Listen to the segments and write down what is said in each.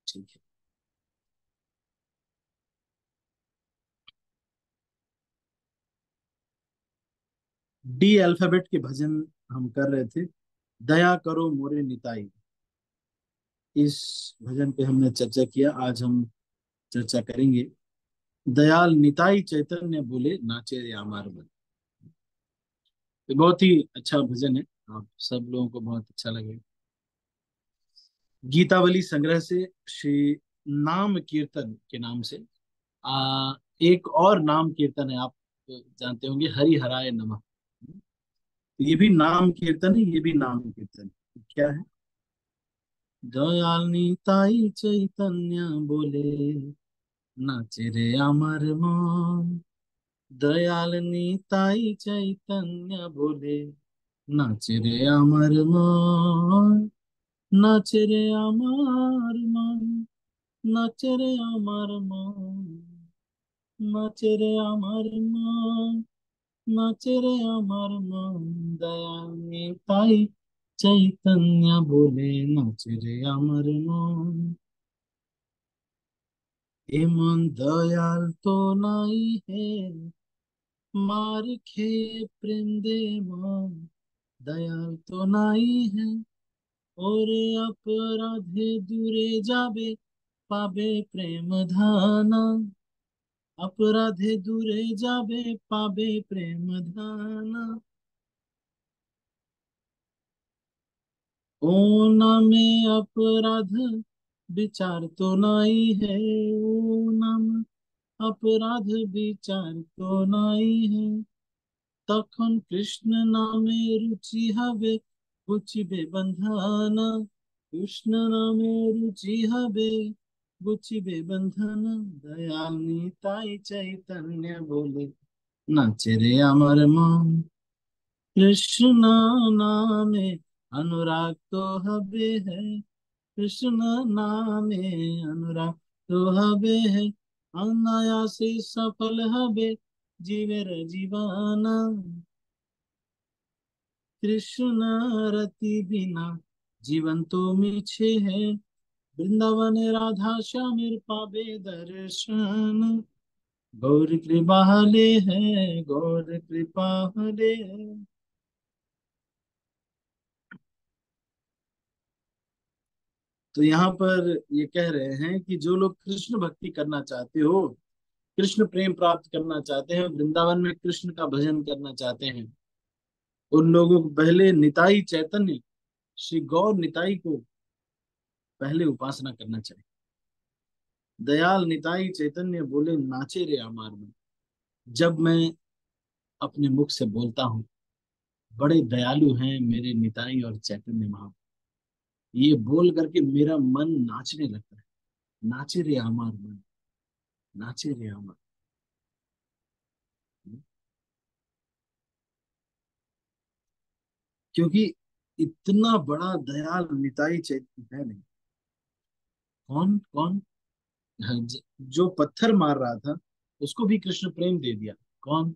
ठीक है। D alphabet के भजन हम कर रहे थे। दया करो मोरे निताई, इस भजन पे हमने चर्चा किया। आज हम चर्चा करेंगे दयाल निताई चैतन्य बोले नाचे रे अमार मन। ये बहुत ही अच्छा भजन है, आप सब लोगों को बहुत अच्छा लगेगा। गीतावली संग्रह से श्री नाम कीर्तन के नाम से एक और नाम कीर्तन है, आप जानते होंगे, हरि हराय नमः। ये भी नाम कीर्तन है, ये भी नाम कीर्तन है। क्या है? दयाल निताई चैतन्य बोले नाचे रे अमर मन। दयाल निताई चैतन्य बोले नाचे रे अमर मन। नाचे रे अमर मन। नाचे रे अमर मन। नाचे रे अमर मन। नाचे रे अमर मन। दयाल निताई चैतन्य बोले नाचे रे अमर मन। ए मन दयाल तो नहीं है, मार खे प्रेम दे मन। दयाल तो नहीं है, और अपराधे दूरे जाबे पाबे प्रेम धाना। अपराधे दूरे जाबे पाबे प्रेम धाना। ओ नामे अपराध विचार तो नहीं है। ओ नाम अपराध विचार तो नहीं है। তখন কৃষ্ণ নামে রুচি হবে, বুঝিবে বন্ধনা। কৃষ্ণ নামে রুচি হবে, বুঝিবে বন্ধনা। দয়াল নিতাই চৈতন্য বলে নাচে রে আমার মন। কৃষ্ণ নামে অনুরাগ তো হবে হ্যাঁ। কৃষ্ণ নামে অনুরাগ তো হবে হ্যাঁ। অনায়াসে সফল হবে জীবের জীবনা। कृष्ण रति बिना जीवन तो मीछे है। वृंदावन राधा श्यामेर पावे दर्शन। गौर कृपा हले है, गौर कृपा हले है। तो यहाँ पर ये कह रहे हैं कि जो लोग कृष्ण भक्ति करना चाहते हो, कृष्ण प्रेम प्राप्त करना चाहते हैं, वृंदावन में कृष्ण का भजन करना चाहते हैं, उन लोगों को पहले निताई चैतन्य श्री गौर निताई को पहले उपासना करना चाहिए। दयाल निताई चैतन्य बोले नाचे रे अमार में। जब मैं अपने मुख से बोलता हूँ, बड़े दयालु हैं मेरे निताई और चैतन्य महाप्रभु, ये बोल करके मेरा मन नाचने लगता है। नाचे रे अमार मन, नाचे रे अमार। क्योंकि इतना बड़ा दयाल निताई चैतन्य है नहीं। कौन कौन? हाँ, जो पत्थर मार रहा था उसको भी कृष्ण प्रेम दे दिया। कौन?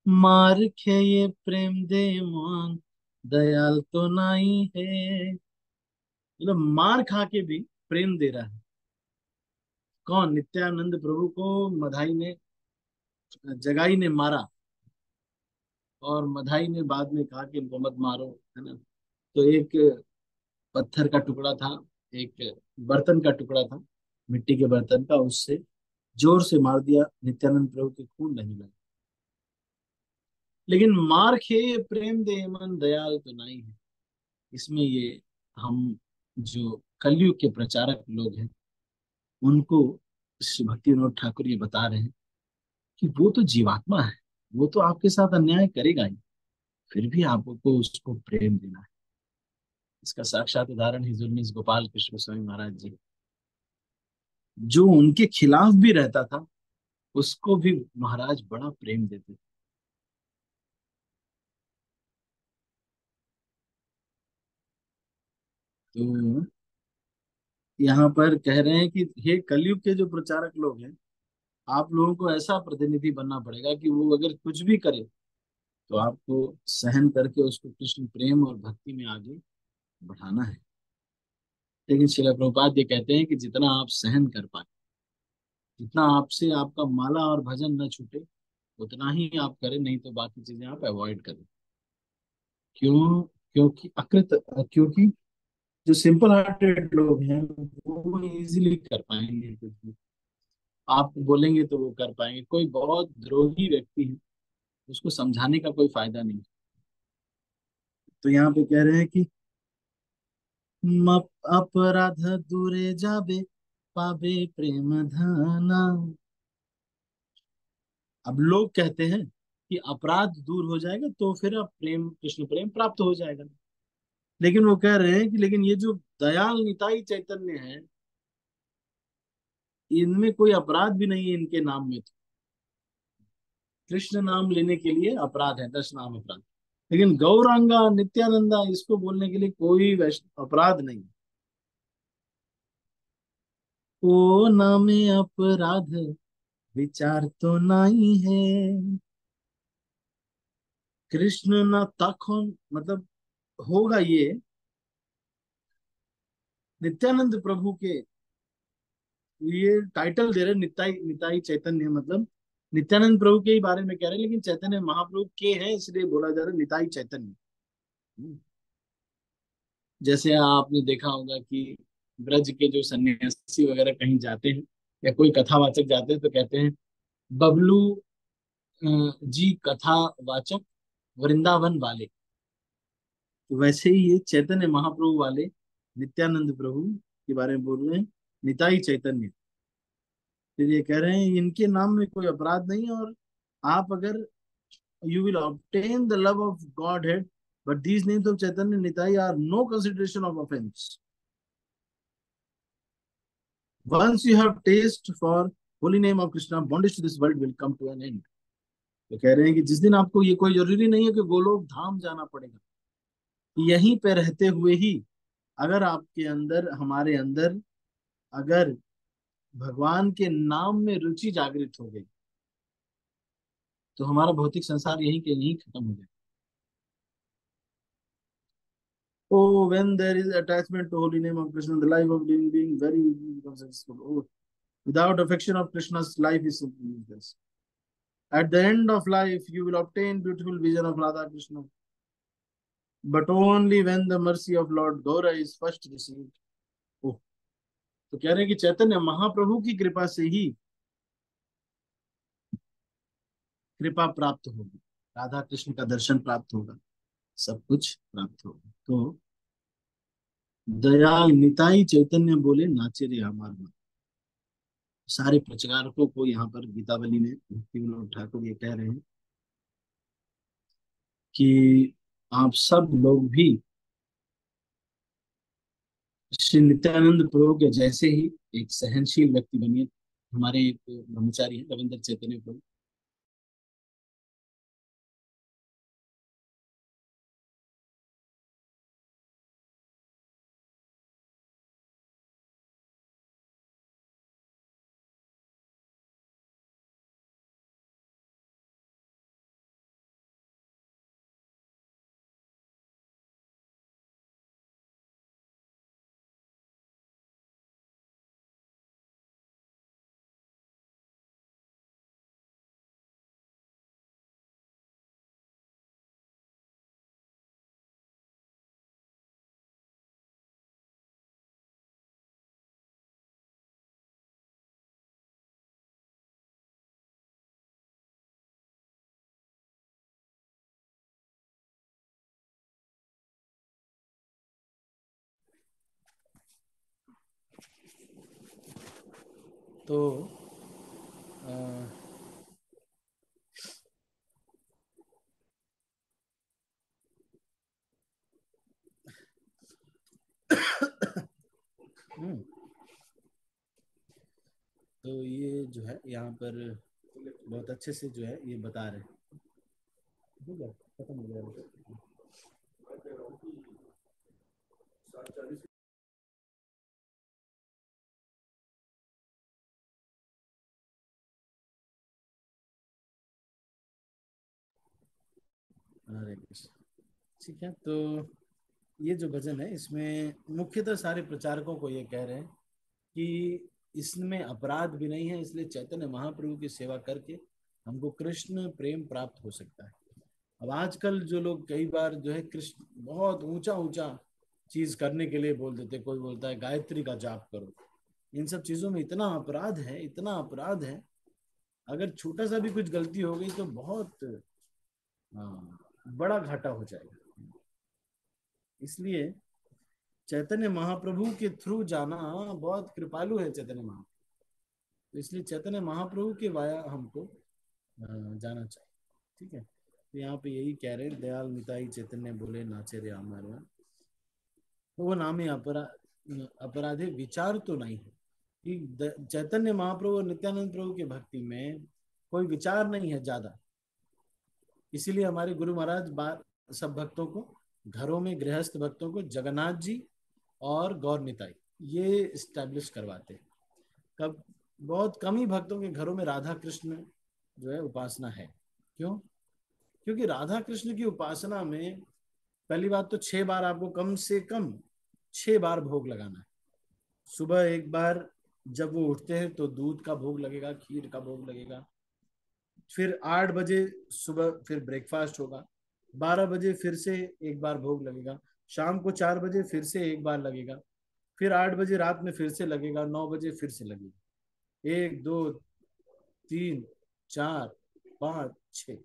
मार खे ये प्रेम दे मान, दयाल तो नहीं है। मतलब मार खा के भी प्रेम दे रहा है। कौन? नित्यानंद प्रभु को मधाई ने, जगाई ने मारा, और मधाई ने बाद में कहा कि इनको मत मारो, है ना। तो एक पत्थर का टुकड़ा था, एक बर्तन का टुकड़ा था, मिट्टी के बर्तन का, उससे जोर से मार दिया, नित्यानंद प्रभु के खून नहीं लगा। लेकिन मार खे प्रेम दे मन, दयाल तो नहीं है। इसमें ये हम जो कलयुग के प्रचारक लोग हैं उनको श्री भक्ति विनोद ठाकुर ये बता रहे हैं कि वो तो जीवात्मा है, वो तो आपके साथ अन्याय करेगा ही, फिर भी आपको उसको प्रेम देना है। इसका साक्षात उदाहरण हिजूर गोपाल कृष्ण स्वामी महाराज जी, जो उनके खिलाफ भी रहता था उसको भी महाराज बड़ा प्रेम देते थे। तो यहाँ पर कह रहे हैं कि हे कलयुग के जो प्रचारक लोग हैं, आप लोगों को ऐसा प्रतिनिधि बनना पड़ेगा कि वो अगर कुछ भी करे तो आपको सहन करके उसको कृष्ण प्रेम और भक्ति में आगे बढ़ाना है। लेकिन श्रील प्रभुपाद ये कहते हैं कि जितना आप सहन कर पाए, जितना आपसे आपका माला और भजन न छूटे, उतना ही आप करें, नहीं तो बाकी चीजें आप अवॉइड करें। क्यों? क्योंकि जो सिंपल हार्टेड लोग हैं वो इजीली कर पाएंगे कुछ भी। आप बोलेंगे तो वो कर पाएंगे। कोई बहुत द्रोही व्यक्ति है, उसको समझाने का कोई फायदा नहीं। तो यहाँ पे कह रहे हैं कि अपराध दूरे जाबे, पाबे प्रेम धना। अब लोग कहते हैं कि अपराध दूर हो जाएगा तो फिर अब प्रेम, कृष्ण प्रेम प्राप्त हो जाएगा। लेकिन वो कह रहे हैं कि लेकिन ये जो दयाल निताई चैतन्य है, इनमें कोई अपराध भी नहीं है इनके नाम में। तो कृष्ण नाम लेने के लिए अपराध है, 10 नाम अपराध। लेकिन गौरांगा नित्यानंदा इसको बोलने के लिए कोई अपराध नहीं। ओ नामे अपराध विचार तो नहीं है। कृष्ण न तखन, मतलब होगा ये नित्यानंद प्रभु के, ये टाइटल दे रहे निताई निताई चैतन्य, मतलब नित्यानंद प्रभु के ही बारे में कह रहे हैं, लेकिन चैतन्य महाप्रभु के हैं इसलिए बोला जा रहा है निताई चैतन्य। जैसे आपने देखा होगा कि ब्रज के जो सन्यासी वगैरह कहीं जाते हैं या कोई कथावाचक जाते हैं तो कहते हैं बबलू जी कथा वाचक वृंदावन वाले। तो वैसे ही ये चैतन्य महाप्रभु वाले नित्यानंद प्रभु के बारे में बोल रहे हैं, निताई चैतन्य। फिर ये कह रहे हैं इनके नाम में कोई अपराध नहीं, और आप अगर you will obtain the love of Godhead, but these names of Chaitanya Nitai are no consideration of offense. Once you have taste for holy name of Krishna, bondage to this world will come to an end. तो कह रहे हैं कि जिस दिन आपको, ये कोई जरूरी नहीं है कि गोलोक धाम जाना पड़ेगा, यहीं पे रहते हुए ही अगर आपके अंदर, हमारे अंदर अगर भगवान के नाम में रुचि जागृत हो गई, तो हमारा भौतिक संसार यहीं के यहीं खत्म हो जाए। Oh, when there is attachment to holy name of Krishna, the life of living being very easily becomes successful. Oh, without affection of Krishna's life is simply useless. At the end of life, you will obtain beautiful vision of Radha Krishna, but only when the mercy of Lord Gaura is first received. Oh, तो कह रहे हैं कि चैतन्य महाप्रभु की कृपा से ही कृपा प्राप्त होगी, राधा कृष्ण का दर्शन प्राप्त होगा, सब कुछ प्राप्त होगा। तो दयाल निताई चैतन्य बोले नाचे रे हमार मन। सारे प्रचारकों को यहाँ पर गीतावली में भक्ति विनोद ठाकुर ये कह रहे हैं कि आप सब लोग भी श्री नित्यानंद प्रभु के जैसे ही एक सहनशील व्यक्ति बनिए। हमारे एक ब्रह्मचारी है रविंद्र चैतन्य प्रभु, तो अ, हम्म, तो ये जो है यहाँ पर बहुत अच्छे से जो है ये बता रहे हैं। हो गया, खत्म हो गया। हरे कृष्ण। ठीक है, तो ये जो भजन है इसमें मुख्यतः सारे प्रचारकों को ये कह रहे हैं कि इसमें अपराध भी नहीं है, इसलिए चैतन्य महाप्रभु की सेवा करके हमको कृष्ण प्रेम प्राप्त हो सकता है। अब आजकल जो लोग कई बार जो है कृष्ण बहुत ऊंचा ऊंचा चीज करने के लिए बोल देते, कोई बोलता है गायत्री का जाप करो। इन सब चीजों में इतना अपराध है, इतना अपराध है। अगर छोटा सा भी कुछ गलती हो गई तो बहुत बड़ा घाटा हो जाएगा। इसलिए चैतन्य महाप्रभु के थ्रू जाना, बहुत कृपालु है चैतन्य महाप्रभु, तो इसलिए चैतन्य महाप्रभु के वाया हमको जाना चाहिए। ठीक है, तो यहाँ पे यही कह रहे हैं, दयाल निताई चैतन्य बोले नाचे रे अमर। तो वो नाम ही अपराधे विचार तो नहीं है कि चैतन्य महाप्रभु और नित्यानंद प्रभु के भक्ति में कोई विचार नहीं है ज्यादा। इसीलिए हमारे गुरु महाराज बार सब भक्तों को, घरों में गृहस्थ भक्तों को जगन्नाथ जी और गौर निताई ये स्टैब्लिश करवाते हैं। कब बहुत कम ही भक्तों के घरों में राधा कृष्ण जो है उपासना है। क्यों? क्योंकि राधा कृष्ण की उपासना में पहली बात तो 6 बार आपको कम से कम 6 बार भोग लगाना है। सुबह एक बार जब वो उठते हैं तो दूध का भोग लगेगा, खीर का भोग लगेगा। फिर 8 बजे सुबह फिर ब्रेकफास्ट होगा। 12 बजे फिर से एक बार भोग लगेगा। शाम को 4 बजे फिर से एक बार लगेगा। फिर 8 बजे रात में फिर से लगेगा। 9 बजे फिर से लगेगा। 1 2 3 4 5 6,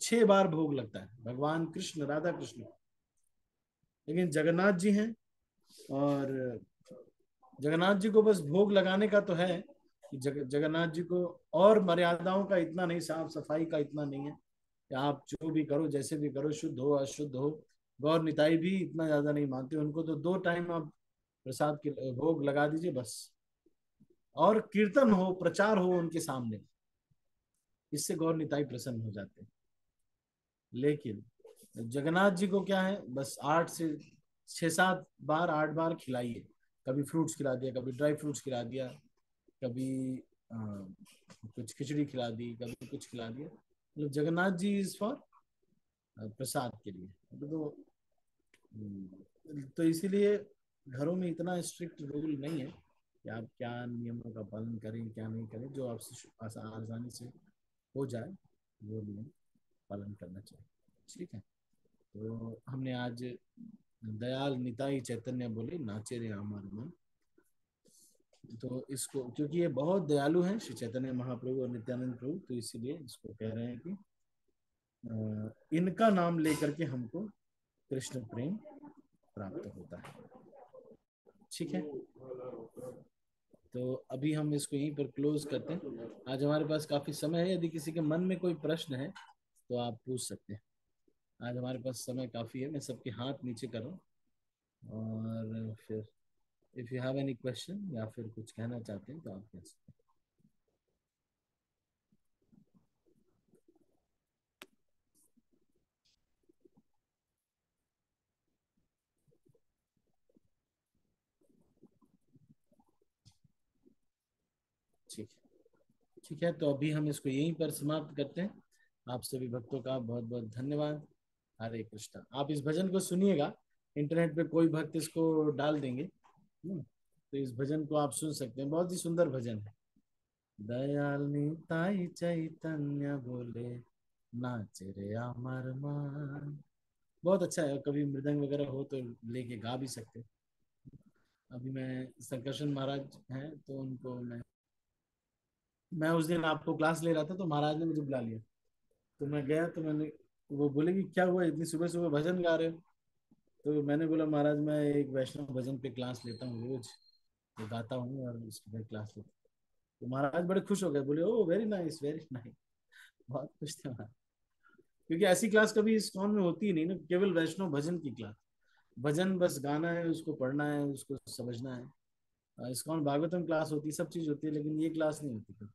6 बार भोग लगता है भगवान कृष्ण राधा कृष्ण। लेकिन जगन्नाथ जी हैं, और जगन्नाथ जी को बस भोग लगाने का तो है कि जगन्नाथ जी को और मर्यादाओं का इतना नहीं, साफ सफाई का इतना नहीं है कि आप जो भी करो जैसे भी करो, शुद्ध हो अशुद्ध हो। गौर निताई भी इतना ज्यादा नहीं मानते, उनको तो 2 टाइम आप प्रसाद के भोग लगा दीजिए बस, और कीर्तन हो प्रचार हो उनके सामने, इससे गौर निताई प्रसन्न हो जाते हैं। लेकिन जगन्नाथ जी को क्या है, बस 8 से 6 7 बार 8 बार खिलाइए। कभी फ्रूट्स खिला दिया, कभी ड्राई फ्रूट्स खिला दिया, कभी आ, कुछ खिचड़ी खिला दी, कभी कुछ खिला दिया। मतलब जगन्नाथ जी इज फॉर प्रसाद के लिए। तो इसीलिए घरों में इतना स्ट्रिक्ट रूल नहीं है कि आप क्या नियमों का पालन करें क्या नहीं करें, जो आपसे आसानी से हो जाए वो नियम पालन करना चाहिए। ठीक है, तो हमने आज दयाल निताई चैतन्य बोले नाचे रे अमर मन। तो इसको क्योंकि ये बहुत दयालु हैं श्री चैतन्य महाप्रभु और नित्यानंद प्रभु, तो इसीलिए इसको कह रहे हैं कि इनका नाम लेकर के हमको कृष्ण प्रेम प्राप्त होता है। ठीक है, तो अभी हम इसको यहीं पर क्लोज करते हैं। आज हमारे पास काफी समय है, यदि किसी के मन में कोई प्रश्न है तो आप पूछ सकते हैं। आज हमारे पास समय काफी है, मैं सबके हाथ नीचे कर रहा हूँ। और फिर if you have any question या फिर कुछ कहना चाहते हैं तो आप कह सकते हैं। ठीक है, ठीक है, तो अभी हम इसको यहीं पर समाप्त करते हैं। आप सभी भक्तों का बहुत बहुत धन्यवाद। हरे कृष्णा। आप इस भजन को सुनिएगा, इंटरनेट पे कोई भक्त इसको डाल देंगे। तो इस भजन को आप सुन सकते हैं, बहुत ही सुंदर भजन है। दयाल निताई चैतन्य बोले नाचे रे अमर मन। बहुत अच्छा है, कभी मृदंग वगैरह हो तो लेके गा भी सकते हैं। अभी मैं संकर्षण महाराज हैं तो उनको मैं उस दिन आपको क्लास ले रहा था तो महाराज ने मुझे बुला लिया। तो मैं गया तो मैंने, वो बोले कि क्या हुआ इतनी सुबह सुबह भजन गा रहे हो? तो मैंने बोला महाराज मैं एक वैष्णव भजन पे क्लास लेता हूँ रोज, तो गाता हूँ और उसके बाद क्लास लेता हूँ। तो महाराज बड़े खुश हो गए, बोले ओ वेरी नाइस वेरी नाइस। बहुत खुश थे महाराज, क्योंकि ऐसी क्लास कभी इस कौन में होती ही नहीं ना, केवल वैष्णव भजन की क्लास। भजन बस गाना है, उसको पढ़ना है, उसको समझना है। इस्कॉन भागवतम क्लास होती है, सब चीज होती है, लेकिन ये क्लास नहीं होती।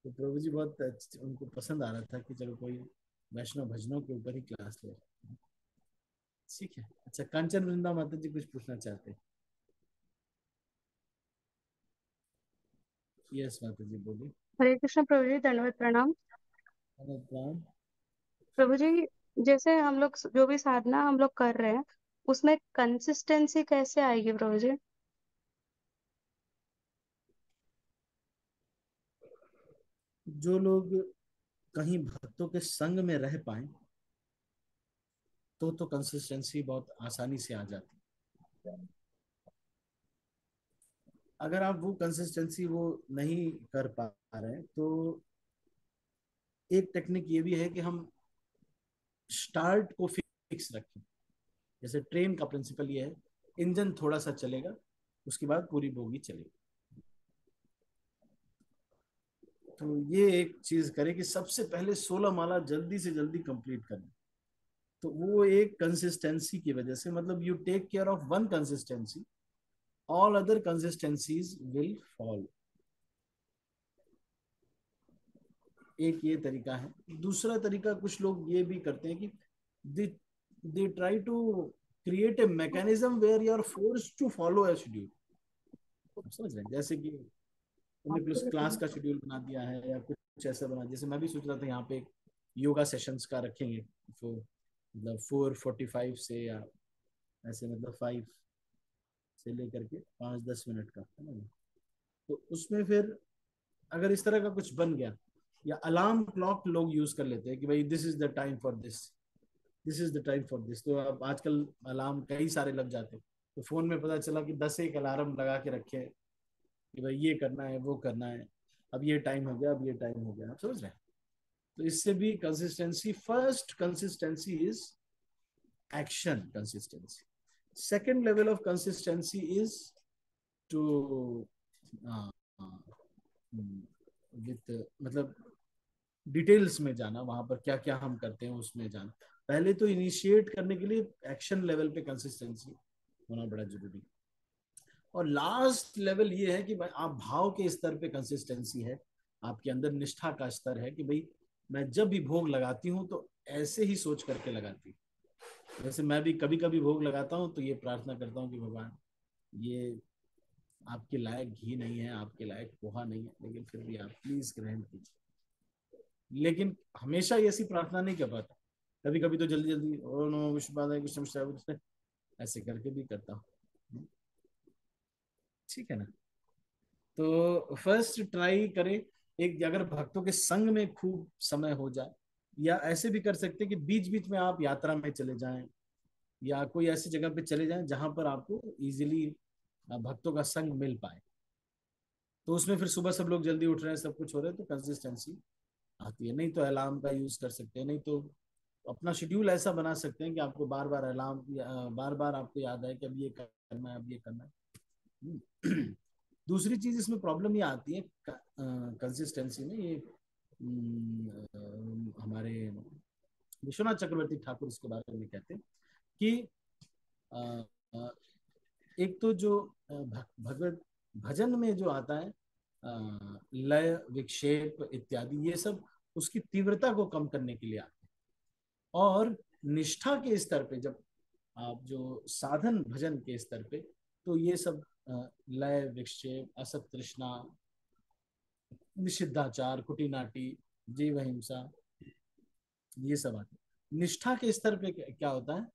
तो प्रभु जी बहुत उनको पसंद आ रहा था कि चलो कोई वैष्णव भजनों के ऊपर ही क्लास ले। ठीक है, अच्छा कांचन वृंदा माता जी कुछ पूछना चाहते हैं? यस माता जी बोलिए। हरे कृष्ण प्रभु जी, दंडवत प्रणाम। अनंत राम। प्रभु जी, जैसे हम लोग जो भी साधना हम लोग कर रहे हैं, उसमें कंसिस्टेंसी कैसे आएगी प्रभु जी? जो लोग कहीं भक्तों के संग में रह पाए तो कंसिस्टेंसी बहुत आसानी से आ जाती है। अगर आप वो कंसिस्टेंसी वो नहीं कर पा रहे तो एक टेक्निक ये भी है कि हम स्टार्ट को फिक्स रखें। जैसे ट्रेन का प्रिंसिपल ये है, इंजन थोड़ा सा चलेगा, उसके बाद पूरी बोगी चलेगी। तो ये एक चीज करें कि सबसे पहले 16 माला जल्दी से जल्दी कंप्लीट करें। तो वो एक कंसिस्टेंसी की वजह से, मतलब you take care of one consistency, all other consistencies will follow. एक ये तरीका है। दूसरा तरीका कुछ लोग ये भी करते हैं कि they they try to create a mechanism where you are forced to follow a schedule. समझ रहे हैं? जैसे कि उन्होंने कुछ क्लास का शेड्यूल बना दिया है या कुछ ऐसा बना, जैसे मैं भी सोच रहा था यहाँ पे योगा सेशंस का रखेंगे, तो मतलब 4:45 से, या ऐसे मतलब 5 से लेकर के 5-10 मिनट का है ना। तो उसमें फिर अगर इस तरह का कुछ बन गया, या अलार्म क्लॉक लोग यूज कर लेते हैं कि भाई this is the time for this, this is the time for this. तो अब आजकल अलार्म कई सारे लग जाते हैं, तो फोन में पता चला कि 10 एक अलार्म लगा के रखे हैं कि भाई ये करना है वो करना है, अब ये टाइम हो गया, अब ये टाइम हो गया। आप समझ रहे हैं? तो इससे भी consistency, first consistency is action consistency. Second level of consistency is to with, मतलब डिटेल्स में जाना, वहां पर क्या क्या हम करते हैं उसमें जाना। पहले तो इनिशिएट करने के लिए एक्शन लेवल पे कंसिस्टेंसी होना बड़ा जरूरी है। और लास्ट लेवल ये है कि भाई आप भाव के स्तर पे कंसिस्टेंसी है, आपके अंदर निष्ठा का स्तर है कि भाई मैं जब भी भोग लगाती हूँ तो ऐसे ही सोच करके लगाती हूँ। जैसे मैं भी कभी कभी भोग लगाता हूँ तो ये प्रार्थना करता हूँ कि भगवान, ये आपके लायक घी नहीं है, आपके लायक पोहा नहीं है, लेकिन फिर भी आप प्लीज ग्रहण कीजिए। लेकिन हमेशा ये ऐसी प्रार्थना नहीं कर पाता, कभी कभी तो जल्दी जल्दी ओ नो विश्वपादाय कृष्ण ऐसे करके भी करता हूँ। ठीक है ना? तो फर्स्ट ट्राई करें, एक अगर भक्तों के संग में खूब समय हो जाए, या ऐसे भी कर सकते हैं कि बीच बीच में आप यात्रा में चले जाएं, या कोई ऐसी जगह पे चले जाएं जहां पर आपको इजीली भक्तों का संग मिल पाए। तो उसमें फिर सुबह सब लोग जल्दी उठ रहे हैं, सब कुछ हो रहा है, तो कंसिस्टेंसी आती है। नहीं तो अलार्म का यूज कर सकते हैं, नहीं तो अपना शेड्यूल ऐसा बना सकते हैं कि आपको बार बार अलार्म, बार बार आपको याद आए कि अब ये करना है, अब ये करना है। दूसरी चीज इसमें प्रॉब्लम ये आती है कंसिस्टेंसी में, ये हमारे विश्वनाथ चक्रवर्ती ठाकुर इसके बारे में कहते हैं कि अ, अ, एक तो जो भगवत भजन में जो आता है लय विक्षेप इत्यादि, ये सब उसकी तीव्रता को कम करने के लिए आता है। और निष्ठा के स्तर पे जब आप जो साधन भजन के स्तर पे, तो ये सब लय विक्षेप, असत तृष्णा, निषिद्धाचार, कुटिनाटी, जीव हिंसा, ये सब आते हैं। निष्ठा के स्तर पे क्या होता है,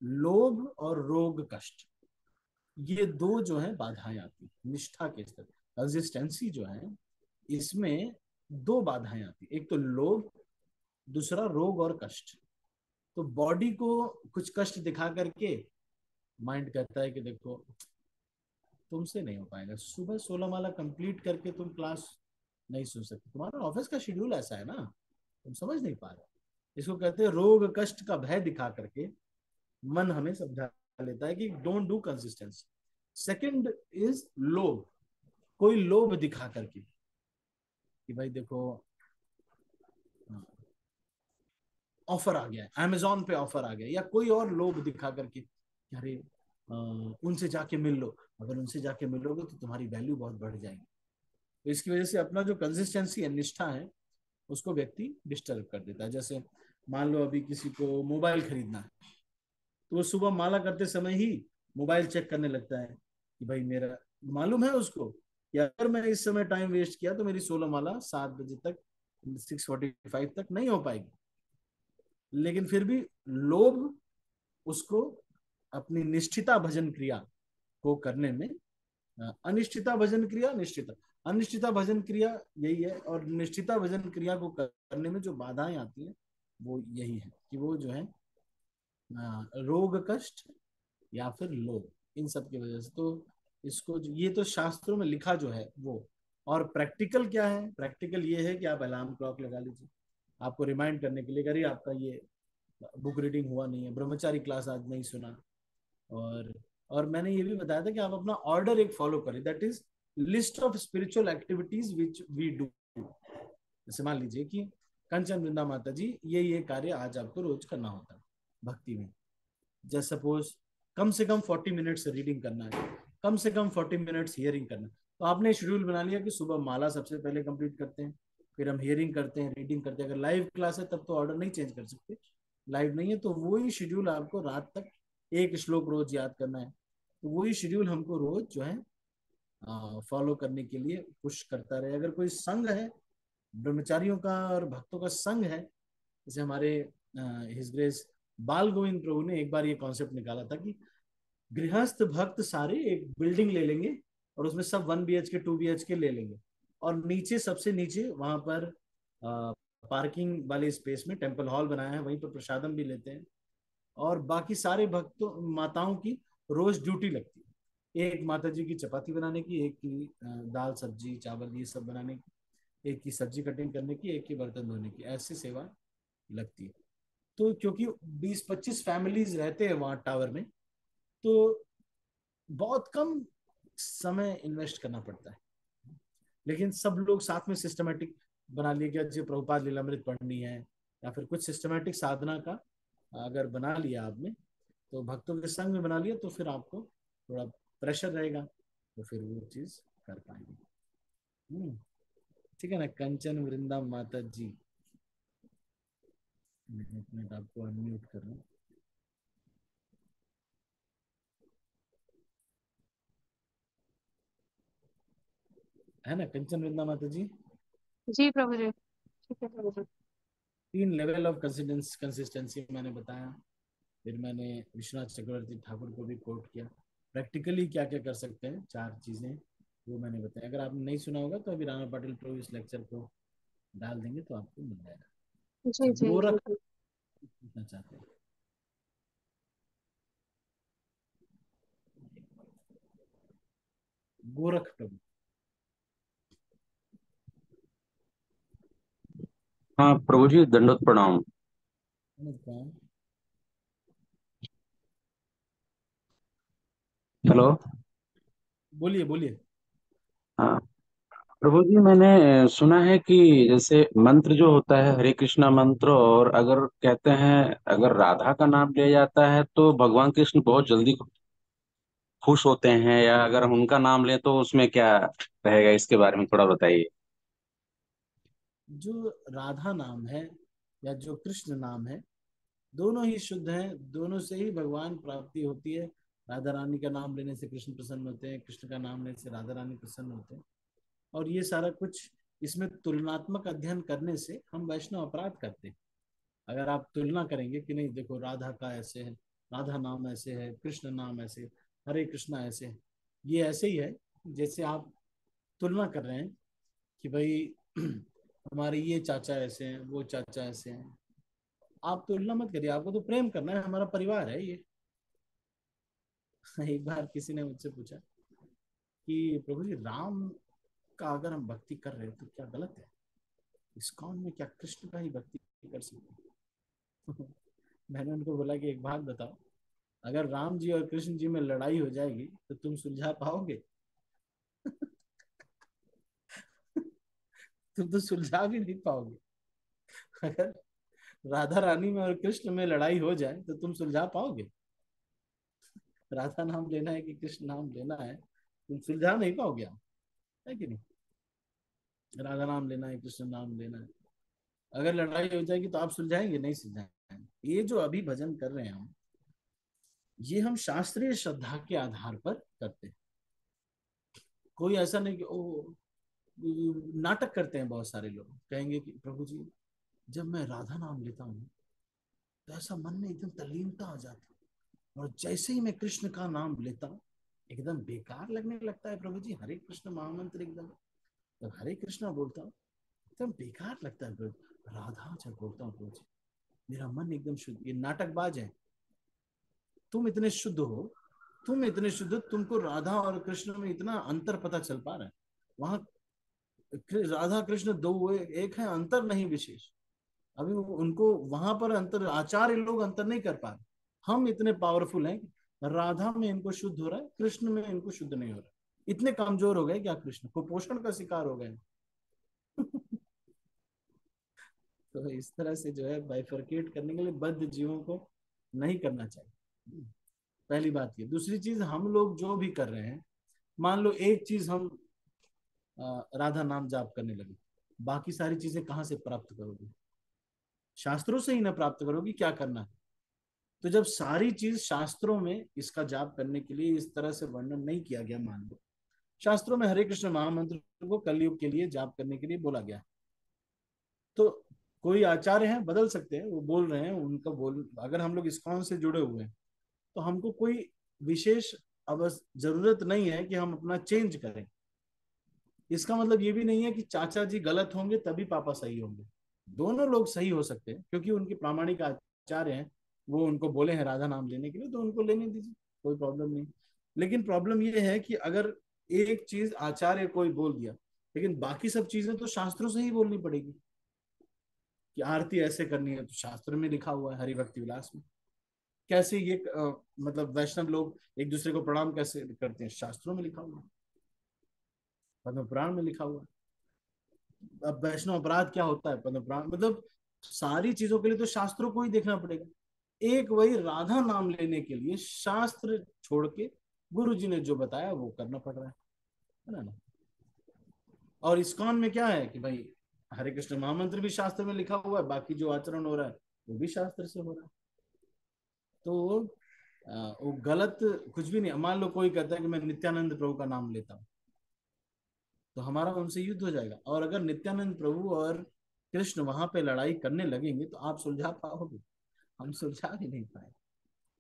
लोभ और रोग कष्ट, ये दो जो है बाधाएं आती हैं निष्ठा के स्तर। कंसिस्टेंसी जो है इसमें दो बाधाएं आती, एक तो लोभ, दूसरा रोग और कष्ट। तो बॉडी को कुछ कष्ट दिखा करके माइंड कहता है कि देखो तुमसे नहीं हो पाएगा, सुबह 16 माला कंप्लीट करके तुम क्लास नहीं सुन सकते, तुम्हारा ऑफिस का शेड्यूल ऐसा है ना, तुम समझ नहीं पा रहे। इसको कहते हैं रोग कष्ट का भय दिखा करके मन हमें समझा लेता है कि don't do consistency. Second is लोभ, कोई लोभ दिखा करके कि भाई देखो ऑफर आ गया है, अमेजोन पे ऑफर आ गया, या कोई और लोभ दिखा करके अरे उनसे जाके मिल लो, अगर उनसे जाके मिलोगे तो तुम्हारी वैल्यू बहुत बढ़ जाएगी। तो इसकी वजह से अपना जो कंसिस्टेंसी है, निष्ठा है, उसको व्यक्ति डिस्टर्ब कर देता है। जैसे मान लो अभी किसी को मोबाइल खरीदना है, तो वो सुबह माला करते समय ही मोबाइल चेक करने लगता है कि भाई मेरा, मालूम है उसको कि अगर मैं इस समय टाइम वेस्ट किया तो मेरी 16 माला 7 बजे तक, 6:45 तक नहीं हो पाएगी। लेकिन फिर भी लोभ उसको अपनी निष्ठिता भजन क्रिया को करने में, अनिष्ठिता भजन क्रिया, निष्ठिता, अनिष्ठिता भजन क्रिया यही है, और निष्ठिता भजन क्रिया को करने में जो बाधाएं आती हैं वो यही है कि वो जो है रोग कष्ट या फिर लोभ, इन सब की वजह से। तो इसको ये तो शास्त्रों में लिखा जो है वो। और प्रैक्टिकल क्या है? प्रैक्टिकल ये है कि आप अलार्म क्लॉक लगा लीजिए आपको रिमाइंड करने के लिए, अरे आपका ये बुक रीडिंग हुआ नहीं है, ब्रह्मचारी क्लास आज नहीं सुना। और और मैंने ये भी बताया था कि आप अपना ऑर्डर एक फॉलो करें, that is list of spiritual activities which we do. जैसे मान लीजिए कि कंचन वृंदा माता जी ये कार्य आज आपको रोज करना होता है भक्ति में। जस्ट सपोज कम से कम 40 मिनट्स रीडिंग करना है, कम से कम 40 मिनट्स हियरिंग करना है। तो आपने शेड्यूल बना लिया कि सुबह माला सबसे पहले कंप्लीट करते हैं, फिर हम हियरिंग करते हैं, रीडिंग करते हैं। अगर लाइव क्लास है तब तो ऑर्डर नहीं चेंज कर सकते, लाइव नहीं है तो वही शेड्यूल आपको रात तक एक श्लोक रोज याद करना है। तो वही शेड्यूल हमको रोज जो है फॉलो करने के लिए पुश करता रहे। अगर कोई संघ है ब्रह्मचारियों का और भक्तों का संघ है, जैसे हमारे हिज ग्रेस बाल गोविंद प्रभु ने एक बार ये कॉन्सेप्ट निकाला था कि गृहस्थ भक्त सारे एक बिल्डिंग ले लेंगे और उसमें सब 1 BHK 2 BHK ले लेंगे, और नीचे सबसे नीचे वहां पर पार्किंग वाले स्पेस में टेम्पल हॉल बनाया है, वहीं पर प्रसादम भी लेते हैं। और बाकी सारे भक्तों माताओं की रोज ड्यूटी लगती है, एक माता जी की चपाती बनाने की, एक की दाल सब्जी चावल ये सब बनाने की, एक की सब्जी कटिंग करने की, एक की बर्तन धोने की, ऐसी सेवा लगती है। तो क्योंकि 20-25 फैमिलीज रहते हैं वहां टावर में, तो बहुत कम समय इन्वेस्ट करना पड़ता है। लेकिन सब लोग साथ में सिस्टमेटिक बना लिए कि अच्छे प्रभुपाद लीलामृत पढ़नी है या फिर कुछ सिस्टमेटिक साधना का अगर बना लिया आपने, तो भक्तों के संग में बना लिया, तो फिर आपको थोड़ा प्रेशर रहेगा तो फिर वो चीज कर पाएंगे। ठीक है ना? कंचन वृंदा माता जी, एक मिनट आपको अनम्यूट कर रहा हूँ। है ना कंचन वृंदा माता जी? जी प्रभु जी। ठीक है प्रभु जी। 3 लेवल ऑफ कंसिस्टेंसी मैंने बताया। फिर मैंने विश्वनाथ चक्रवर्ती ठाकुर को भी कोट किया। प्रैक्टिकली क्या क्या कर सकते हैं 4 चीजें वो मैंने बताया। अगर आपने नहीं सुना होगा तो अभी राणा पाटिल प्रभु इस लेक्चर को डाल देंगे तो आपको मिल जाएगा। जी अच्छा, जी जी गोरख जी। पूछना चाहते हैं? गोरख प्रभु। हाँ प्रभु जी, दंडवत प्रणाम। समझ पाए? हेलो। बोलिए बोलिए। हाँ प्रभु जी, मैंने सुना है कि जैसे मंत्र जो होता है हरे कृष्णा मंत्र, और अगर कहते हैं अगर राधा का नाम लिया जाता है तो भगवान कृष्ण बहुत जल्दी खुश होते हैं, या अगर हम उनका नाम लें तो उसमें क्या रहेगा, इसके बारे में थोड़ा बताइए। जो राधा नाम है या जो कृष्ण नाम है, दोनों ही शुद्ध हैं, दोनों से ही भगवान प्राप्ति होती है। राधा रानी का नाम लेने से कृष्ण प्रसन्न होते हैं, कृष्ण का नाम लेने से राधा रानी प्रसन्न होते हैं। और ये सारा कुछ इसमें तुलनात्मक अध्ययन करने से हम वैष्णव अपराध करते हैं। अगर आप तुलना करेंगे कि नहीं देखो राधा का ऐसे है, राधा नाम ऐसे है, कृष्ण नाम ऐसे, हरे कृष्णा ऐसे है, ये ऐसे ही है जैसे आप तुलना कर रहे हैं कि भाई हमारे ये चाचा ऐसे हैं, वो चाचा ऐसे हैं। आप तुलना मत करिए, आपको तो प्रेम करना है, हमारा परिवार है ये। एक बार किसी ने मुझसे पूछा कि प्रभु जी राम का अगर हम भक्ति कर रहे हैं तो क्या गलत है? इस्कॉन में क्या कृष्ण का ही भक्ति कर सकते हैं? मैंने उनको बोला कि एक बात बताओ, अगर राम जी और कृष्ण जी में लड़ाई हो जाएगी तो तुम सुलझा पाओगे? तुम तो सुलझा भी नहीं पाओगे। अगर राधा रानी में और कृष्ण में लड़ाई हो जाए तो तुम सुलझा पाओगे? राधा नाम लेना है कि कृष्ण नाम लेना है, तुम सुलझा नहीं पाओगे आप, है कि नहीं? राधा नाम लेना है, कृष्ण नाम लेना है, अगर लड़ाई हो जाएगी तो आप सुलझाएंगे? नहीं सुलझाएंगे। ये जो अभी भजन कर रहे हैं हम, ये हम शास्त्रीय श्रद्धा के आधार पर करते हैं। कोई ऐसा नहीं कि ओ, नाटक करते हैं बहुत सारे लोग, कहेंगे कि प्रभु जी जब मैं राधा नाम लेता हूँ तो ऐसा मन में एकदम तल्लीनता आ जाती है, और जैसे ही मैं कृष्ण का नाम लेता हूँ एकदम बेकार लगने लगता है प्रभु जी। हरे कृष्ण महामंत्र एकदम, तो हरे कृष्णा बोलता हूँ एकदम बेकार लगता है प्रभु। राधा जब बोलता हूँ प्रभु जी मेरा मन एकदम शुद्ध। ये नाटकबाज है, तुम इतने शुद्ध हो, तुम इतने शुद्ध, तुमको राधा और कृष्ण में इतना अंतर पता चल पा रहा है। वहां राधा कृष्ण दो हुए, एक है, अंतर नहीं विशेष। अभी उनको वहां पर अंतर, आचार्य लोग अंतर नहीं कर पा रहे। हम इतने पावरफुल हैं, राधा में इनको शुद्ध हो रहा है, कृष्ण में इनको शुद्ध नहीं हो रहा है। इतने कमजोर हो गए क्या कृष्ण, कुपोषण का शिकार हो गए। तो इस तरह से जो है बाइफरकेट करने के लिए बद्ध जीवों को नहीं करना चाहिए। पहली बात ये। दूसरी चीज, हम लोग जो भी कर रहे हैं, मान लो एक चीज हम राधा नाम जाप करने लगे, बाकी सारी चीजें कहाँ से प्राप्त करोगे? शास्त्रों से ही ना प्राप्त करोगी, क्या करना है? तो जब सारी चीज शास्त्रों में इसका जाप करने के लिए इस तरह से वर्णन नहीं किया गया, मान लो शास्त्रों में हरे कृष्ण महामंत्र को कलयुग के लिए जाप करने के लिए बोला गया, तो कोई आचार्य हैं बदल सकते हैं, वो बोल रहे हैं उनका बोल, अगर हम लोग इस्कॉन से जुड़े हुए हैं तो हमको कोई विशेष जरूरत नहीं है कि हम अपना चेंज करें। इसका मतलब ये भी नहीं है कि चाचा जी गलत होंगे तभी पापा सही होंगे। दोनों लोग सही हो सकते हैं क्योंकि उनके प्रामाणिक आचार्य हैं, वो उनको बोले हैं राधा नाम लेने के लिए, तो उनको लेने दीजिए, कोई प्रॉब्लम नहीं। लेकिन प्रॉब्लम ये है कि अगर एक चीज आचार्य कोई बोल दिया, लेकिन बाकी सब चीजें तो शास्त्रों से ही बोलनी पड़ेगी। कि आरती ऐसे करनी है तो शास्त्र में लिखा हुआ है, हरि भक्ति विलास में। कैसे ये मतलब वैष्णव लोग एक दूसरे को प्रणाम कैसे करते हैं, शास्त्रों में लिखा हुआ है, पद्म पुराण में लिखा हुआ है। अब वैष्णव अपराध क्या होता है, पद्म पुराण, मतलब सारी चीजों के लिए तो शास्त्रों को ही देखना पड़ेगा। एक वही राधा नाम लेने के लिए शास्त्र छोड़ के गुरु जी ने जो बताया वो करना पड़ रहा है ना। और इस्कॉन में क्या है कि भाई हरे कृष्ण महामंत्र भी शास्त्र में लिखा हुआ है, बाकी जो आचरण हो रहा है वो भी शास्त्र से हो रहा है। तो वो गलत कुछ भी नहीं। मान लो कोई कहता है कि मैं नित्यानंद प्रभु का नाम लेता हूँ, तो हमारा उनसे युद्ध हो जाएगा। और अगर नित्यानंद प्रभु और कृष्ण वहां पे लड़ाई करने लगेंगे तो आप सुलझा पाओगे? हम सुलझा भी नहीं पाए।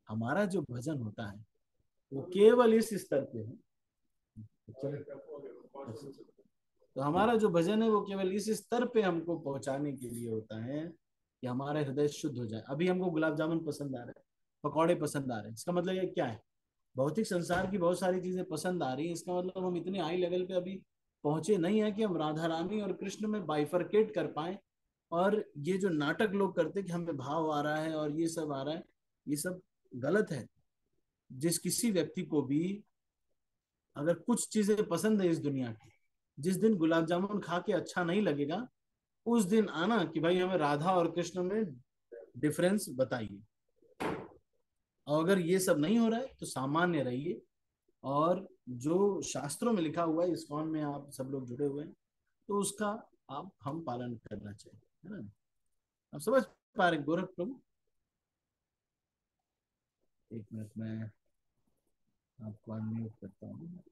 हमारा जो भजन होता है वो केवल इस स्तर पे है। तो हमारा जो भजन है वो केवल इस स्तर पे हमको पहुंचाने के लिए होता है कि हमारा हृदय शुद्ध हो जाए। अभी हमको गुलाब जामुन पसंद आ रहा है, पकौड़े पसंद आ रहे हैं, इसका मतलब ये क्या है? भौतिक संसार की बहुत सारी चीजें पसंद आ रही है, इसका मतलब हम इतने हाई लेवल पे अभी पहुंचे नहीं है कि हम राधा रानी और कृष्ण में बाइफरकेट कर पाए। और ये जो नाटक लोग करते कि हमें भाव आ रहा है और ये सब आ रहा है, ये सब गलत है। जिस किसी व्यक्ति को भी अगर कुछ चीजें पसंद है इस दुनिया की, जिस दिन गुलाब जामुन खा के अच्छा नहीं लगेगा, उस दिन आना कि भाई हमें राधा और कृष्ण में डिफरेंस बताइए। और अगर ये सब नहीं हो रहा है तो सामान्य रहिए, और जो शास्त्रों में लिखा हुआ है, इस्कॉन में आप सब लोग जुड़े हुए हैं, तो उसका आप हम पालन करना चाहिए, है ना। आप समझ पा रहे गोरख प्रभु? एक मिनट में आपको अनम्यूट करता हूँ।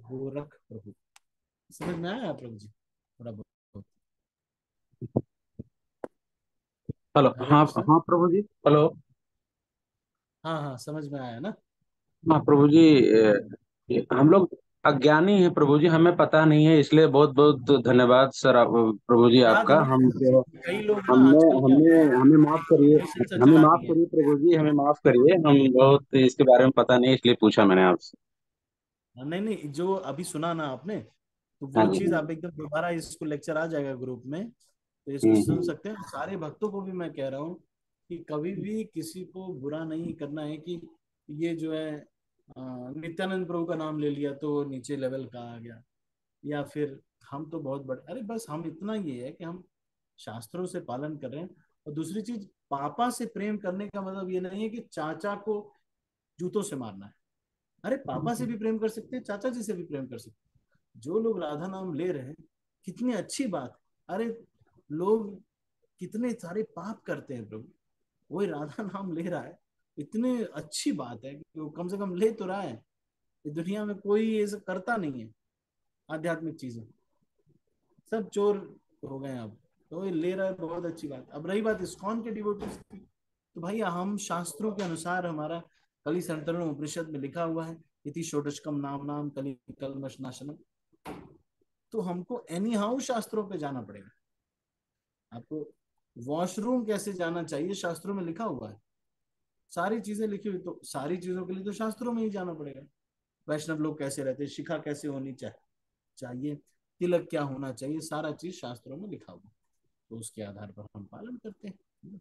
गोरख प्रभु, समझ में आया प्रभु जी थोड़ा बहुत? हेलो। हरे हाँ कृष्ण। हाँ प्रभु जी, हेलो। हाँ हाँ, समझ में आया ना। हाँ प्रभु जी, हम लोग अज्ञानी हैं प्रभु जी, हमें पता नहीं है, इसलिए बहुत बहुत धन्यवाद सर, प्रभु जी याद आपका। नहीं हम है जो कई लोग ना हमने आजकल क्या हमें हमें माफ करिए। जनरेशन से हमें चला माफ दिए हैं। करिए प्रभु जी, हमें माफ करिए, हम बहुत इसके बारे में पता नहीं, इसलिए पूछा मैंने आपसे। नहीं नहीं, जो अभी सुना ना आपने, तो हाँ वो जी, चीज हाँ आप जी। एकदम दोबारा, इसको लेक्चर आ जाएगा ग्रुप में, तो इसको सुन हम्म। सकते हैं। सारे भक्तों को भी मैं कह रहा हूँ कि कभी भी किसी को बुरा नहीं करना है कि ये जो है नित्यानंद प्रभु का नाम ले लिया तो वो नीचे लेवल का आ गया, या फिर हम तो बहुत बड़े। अरे बस हम इतना ये है कि हम शास्त्रों से पालन कर रहे हैं। और दूसरी चीज, पापा से प्रेम करने का मतलब ये नहीं है कि चाचा को जूतों से मारना है। अरे पापा से भी प्रेम कर सकते हैं, चाचा जी से भी प्रेम कर सकते हैं। जो लोग राधा नाम ले रहे हैं कितनी अच्छी बात है। अरे लोग कितने सारे पाप करते हैं प्रभु, वही राधा नाम ले रहा है, इतनी अच्छी बात है कि वो कम से कम ले तो रहा है। इस दुनिया में कोई ये सब करता नहीं है, आध्यात्मिक चीजें। सब चोर हो गए अब, तो ये ले रहा है, बहुत अच्छी बात। अब रही बात इस्कॉन के डिवोटीज की, तो भाई हम शास्त्रों के अनुसार, हमारा कली संतरण उपनिषद में लिखा हुआ है, इति षोडशकम नाम नाम कली कल्मष नाशनम। तो हमको एनी हाउ शास्त्रों पे जाना पड़ेगा। आपको वॉशरूम कैसे जाना चाहिए शास्त्रों में लिखा हुआ है, सारी चीजें लिखी हुई, तो सारी चीजों के लिए तो शास्त्रों में ही जाना पड़ेगा। वैष्णव लोग कैसे रहते हैं, शिखा कैसे होनी चाहिए, तिलक क्या होना चाहिए, सारा चीज शास्त्रों में लिखा हुआ है, तो उसके आधार पर हम पालन करते हैं।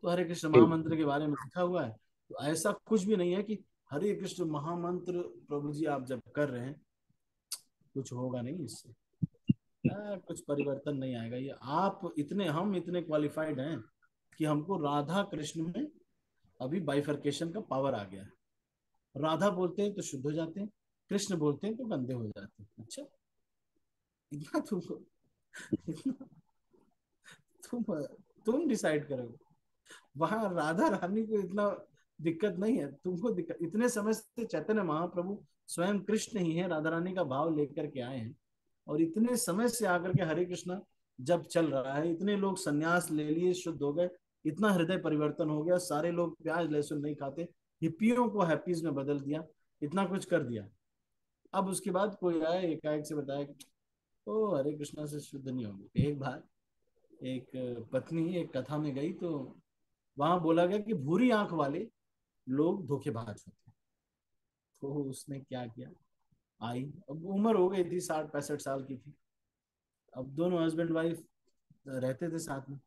तो हरे कृष्ण महामंत्र के बारे में लिखा हुआ है, तो ऐसा कुछ भी नहीं है कि हरे कृष्ण महामंत्र प्रभु जी आप जब कर रहे हैं कुछ होगा नहीं इससे, कुछ परिवर्तन नहीं आएगा। ये आप इतने, हम इतने क्वालिफाइड हैं कि हमको राधा कृष्ण में अभी बाइफर्केशन का पावर आ गया है। राधा बोलते हैं तो शुद्ध हो जाते हैं, कृष्ण बोलते हैं तो गंदे हो जाते हैं। अच्छा, इतना तुमको, इतना तुम तुम डिसाइड करोगे। वहां राधा रानी को इतना दिक्कत नहीं है, तुमको दिक्कत। इतने समय से चैतन्य महाप्रभु स्वयं कृष्ण ही है, राधा रानी का भाव लेकर के आए हैं, और इतने समय से आकर के हरे कृष्णा जब चल रहा है, इतने लोग सन्यास ले लिए, शुद्ध हो गए, इतना हृदय परिवर्तन हो गया, सारे लोग प्याज लहसुन नहीं खाते, हिप्पियों को हैप्पीज में बदल दिया, इतना कुछ कर दिया। अब उसके बाद कोई आया एकाएक से बताया कि ओ हरे कृष्णा से शुद्ध नहीं होंगे। एक बार एक पत्नी एक कथा में गई, तो वहां बोला गया कि भूरी आंख वाले लोग धोखेबाज होते हैं। तो उसने क्या किया, आई, अब उम्र हो गई थी, 60-65 साल की थी। अब दोनों हस्बैंड वाइफ रहते थे साथ में।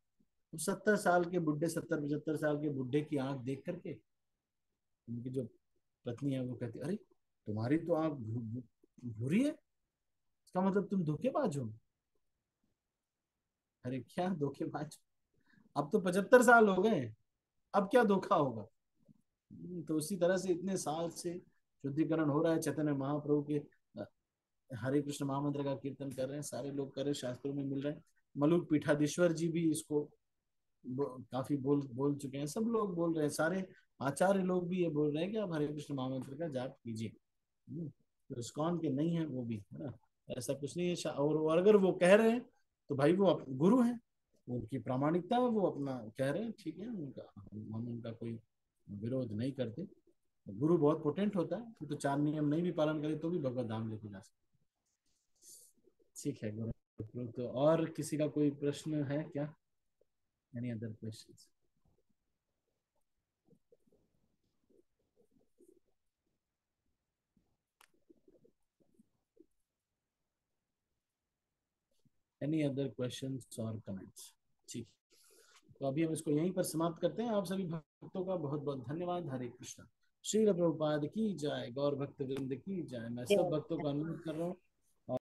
तो 70 साल के बुढ़े, 70-75 साल के बुढ़े की आंख देख करके उनकी जो पत्नी है वो कहती, अरे तुम्हारी तो आंख भूरी है, इसका मतलब तुम धोखेबाज हो। अरे क्या धोखेबाज, अब तो 75 साल हो गए, अब क्या धोखा होगा। तो उसी तरह से इतने साल से शुद्धिकरण हो रहा है, चैतन्य महाप्रभु के हरे कृष्ण महामंत्र का कीर्तन कर रहे हैं, सारे लोग कर रहे हैं, शास्त्रों में मिल रहे हैं। मलुक पीठाधीश्वर जी भी इसको काफी बोल बोल चुके हैं, सब लोग बोल रहे हैं, सारे आचार्य लोग भी ये बोल रहे हैं कि आप हरे कृष्ण महामंत्र का जाप कीजिए। तो इस्कॉन के नहीं है वो भी, है ना, ऐसा कुछ नहीं है। और अगर वो कह रहे हैं तो भाई वो गुरु हैं, उनकी प्रामाणिकता है, वो अपना कह रहे हैं, ठीक है उनका, हम उनका कोई विरोध नहीं करते। गुरु बहुत पोटेंट होता है, तो 4 नियम नहीं भी पालन करे तो भी भगवत धाम लेके जा सकते। ठीक है गुरु। तो और किसी का कोई प्रश्न है क्या? Any other questions? Any other questions और कमेंट्स? ठीक, तो अभी हम इसको यहीं पर समाप्त करते हैं। आप सभी भक्तों का बहुत बहुत धन्यवाद। हरे कृष्णा। श्रील प्रभुपाद की जय, गौर भक्त वृंद की जय। मैं सब भक्तों का अनुरोध कर रहा हूँ